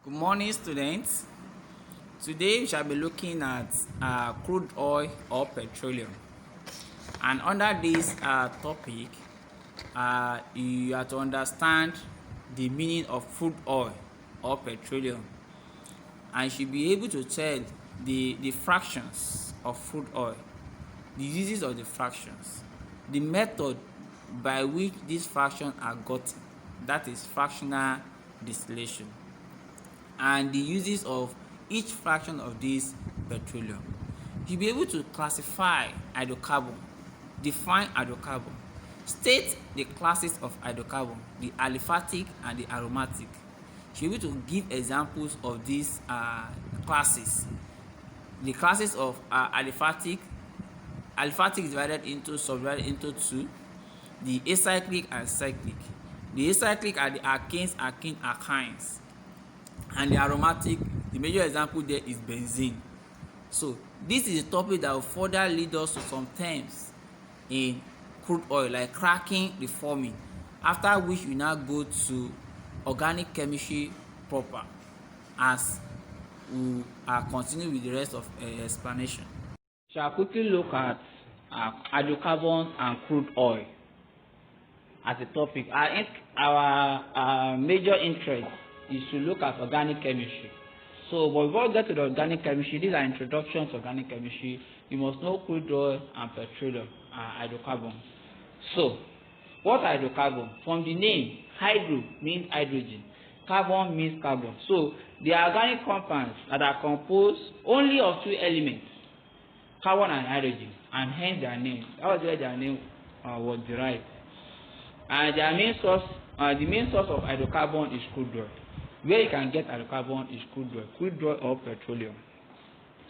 Good morning, students. Today we shall be looking at crude oil or petroleum. And under this topic, you have to understand the meaning of crude oil or petroleum. And you should be able to tell the fractions of crude oil, the uses of the fractions, the method by which these fractions are gotten, that is fractional distillation, and the uses of each fraction of this petroleum. You'll be able to classify hydrocarbon, define hydrocarbon, state the classes of hydrocarbon, the aliphatic and the aromatic. You'll be able to give examples of these classes. The classes of aliphatic is subdivided into two: the acyclic and cyclic. The acyclic are the alkanes, alkynes, and the aromatic, the major example there is benzene. So this is a topic that will further lead us to some terms in crude oil, like cracking, reforming, after which we now go to organic chemistry proper, as we continue with the rest of explanation. Shall quickly look at hydrocarbons and crude oil as a topic. Our major interest is to look at organic chemistry. So, but before we get to the organic chemistry, these are introductions to organic chemistry. You must know crude oil and petroleum and hydrocarbon. So, what are hydrocarbon? From the name, hydro means hydrogen, carbon means carbon. So, they are organic compounds that are composed only of two elements, carbon and hydrogen, and hence their name. That was where their name was derived. And their main source, the main source of hydrocarbon is crude oil. Where you can get hydrocarbon is crude oil or petroleum.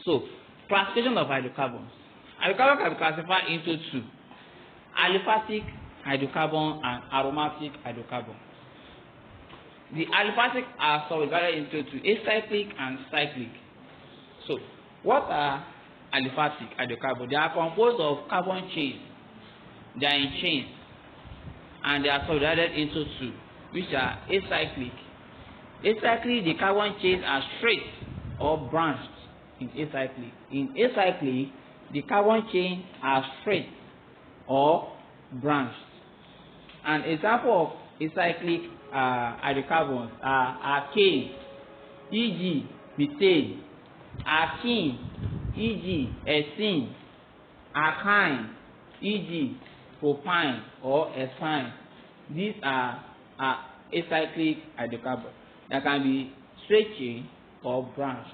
So, classification of hydrocarbons. Hydrocarbon can be classified into two: aliphatic hydrocarbon and aromatic hydrocarbon. The aliphatic are subdivided into two: acyclic and cyclic. So, what are aliphatic hydrocarbons? They are composed of carbon chains. They are in chains, and they are subdivided into two, which are acyclic. Acyclic, the carbon chains are straight or branched in acyclic. In acyclic, the carbon chains are straight or branched. An example of acyclic hydrocarbons are alkane, e.g. methane; alkene, e.g. ethene; alkyne, e.g. propane or ethane. These are acyclic hydrocarbons that can be straight chain or branched.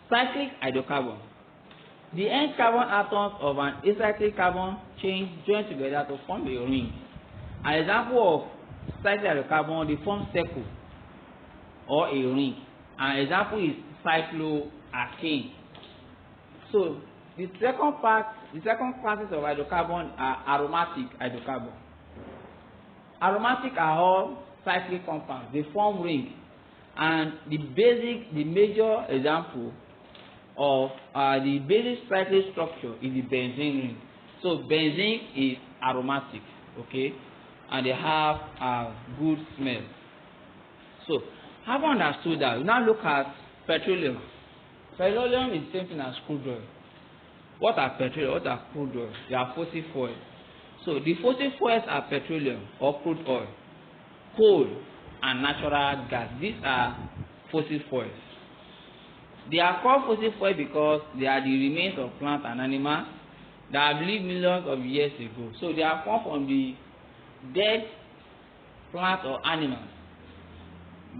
Cyclic hydrocarbon. The end carbon atoms of an acyclic carbon chain join together to form a ring. An example of cyclic hydrocarbon, they form circle or a ring. An example is cycloalkane. So the second classes of hydrocarbon are aromatic hydrocarbon. Aromatic are all cyclic compounds. They form ring, and the major example of the basic cyclic structure is the benzene ring. So benzene is aromatic, okay, and they have good smell. So, having understood that, we now look at petroleum. Petroleum is the same thing as crude oil. What are petroleum? What are crude oil? They are fossil fuels. So the fossil fuels are petroleum or crude oil, coal, and natural gas. These are fossil fuels. They are called fossil fuels because they are the remains of plants and animals that have lived millions of years ago. So they are formed from the dead plants or animals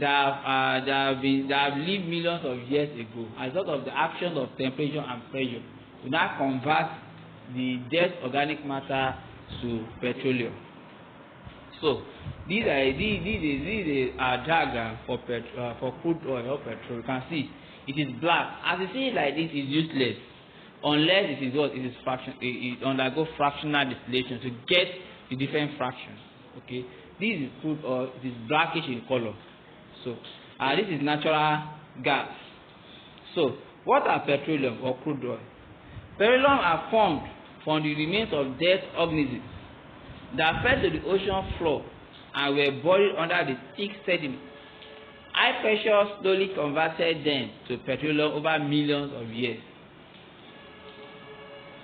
that have lived millions of years ago as a result of the action of temperature and pressure to now convert the dead organic matter to petroleum. So these are a diagram for crude oil or petrol. You can see it is black. As you see it like this, is useless unless it is what? It is fraction. It undergo fractional distillation to get the different fractions. Okay, this is crude oil. It is blackish in color. So this is natural gas. So what are petroleum or crude oil? Petroleum are formed from the remains of dead organisms that fell to the ocean floor and were buried under the thick sediment. high pressure slowly converted them to petroleum over millions of years.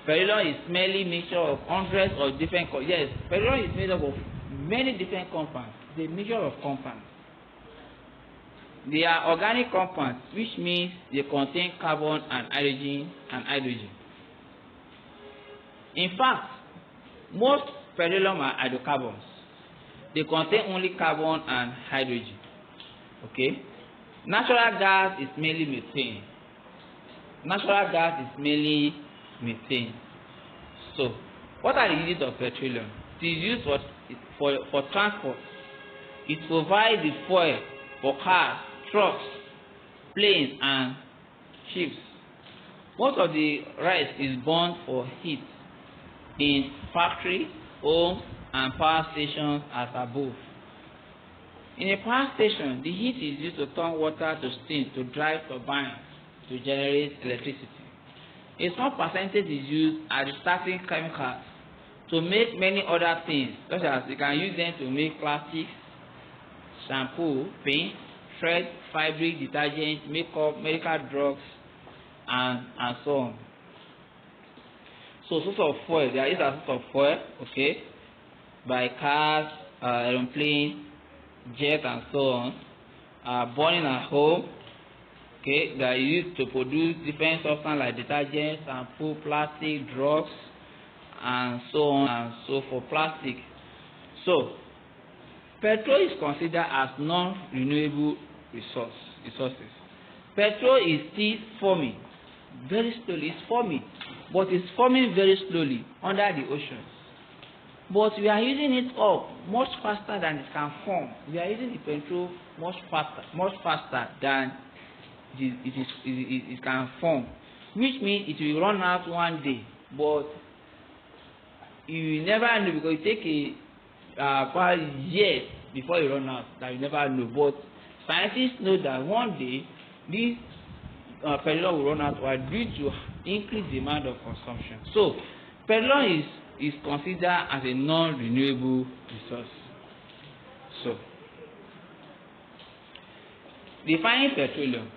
Petroleum is merely mixture of hundreds of different petroleum is made up of many different compounds. It's a mixture of compounds. They are organic compounds, which means they contain carbon and hydrogen. In fact, most petroleum are hydrocarbons. They contain only carbon and hydrogen. Okay? Natural gas is mainly methane. So, what are the uses of petroleum? It is used for transport. It provides the fuel for cars, trucks, planes, and ships. Most of the rest is burned for heat in factories, homes, and power stations as above. In a power station, the heat is used to turn water to steam to drive turbines to generate electricity. A small percentage is used as starting chemicals to make many other things, such as you can use them to make plastics, shampoo, paint, thread, fabric, detergent, makeup, medical drugs, and so on. So, source of fuel, there is a source of fuel, okay, by cars, aeroplanes, jet, and so on. Burning at home, okay, they are used to produce different substances like detergent, shampoo, plastic, drugs, and so on and so for plastic. So, petrol is considered as non-renewable resources. Petrol is still forming very slowly. It's forming, but it's forming very slowly under the oceans. But we are using it up much faster than it can form. We are using the petrol much faster than it can form, which means it will run out one day. But you never know, because it take quite years before you run out. That you never know. But scientists know that one day this petroleum will run out due to increased demand of consumption. So petroleum is considered as a non-renewable resource. So, defining petroleum.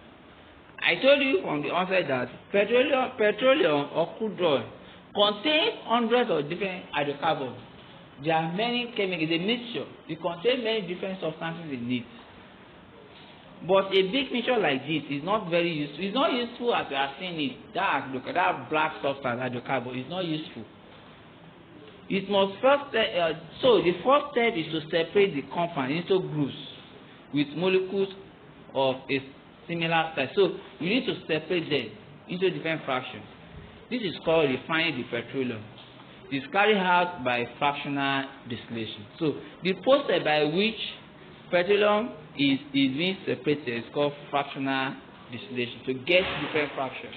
I told you from the onset that petroleum or crude oil contains hundreds of different hydrocarbons. There are many chemicals, it's a mixture. It contains many different substances in it. But a big mixture like this is not very useful. It's not useful as we are seeing it. That black substance, hydrocarbon, is not useful. It must first so the first step is to separate the compound into groups with molecules of a similar size. So you need to separate them into different fractions. This is called refining the petroleum. It is carried out by fractional distillation. So the process by which petroleum is being separated is called fractional distillation to get different fractions.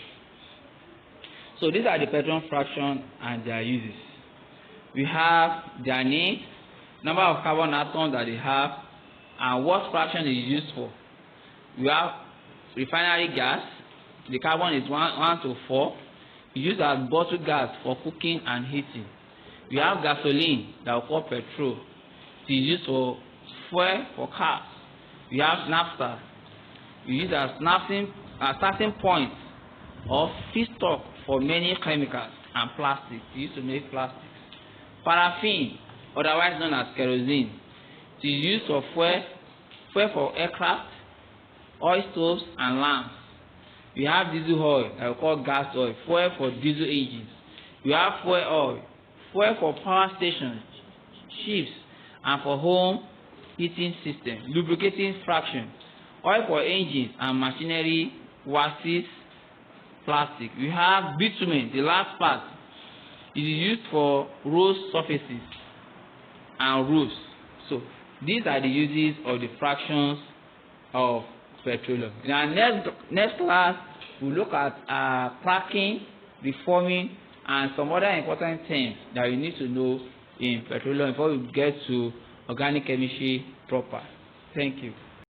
So these are the petroleum fractions and their uses. We have their name, number of carbon atoms that they have, and what fraction is used for. We have refinery gas. The carbon is 1 to 4. Used as bottle gas for cooking and heating. We have gasoline that we call petrol. It is used for fuel for cars. We have naphtha. We use as starting point of feedstock for many chemicals and plastics. We used to make plastics. Paraffin, otherwise known as kerosene, it is used for fuel for aircraft, oil stoves, and lamps. We have diesel oil that we call gas oil, fuel for diesel engines. We have fuel oil, fuel for power stations, ships, and for home heating system, lubricating fraction, oil for engines and machinery, waxes, plastic. We have bitumen, the last part. It is used for road surfaces and roofs. So these are the uses of the fractions of petroleum. In our next class, we'll look at cracking, reforming, and some other important things that you need to know in petroleum before we get to organic chemistry proper. Thank you.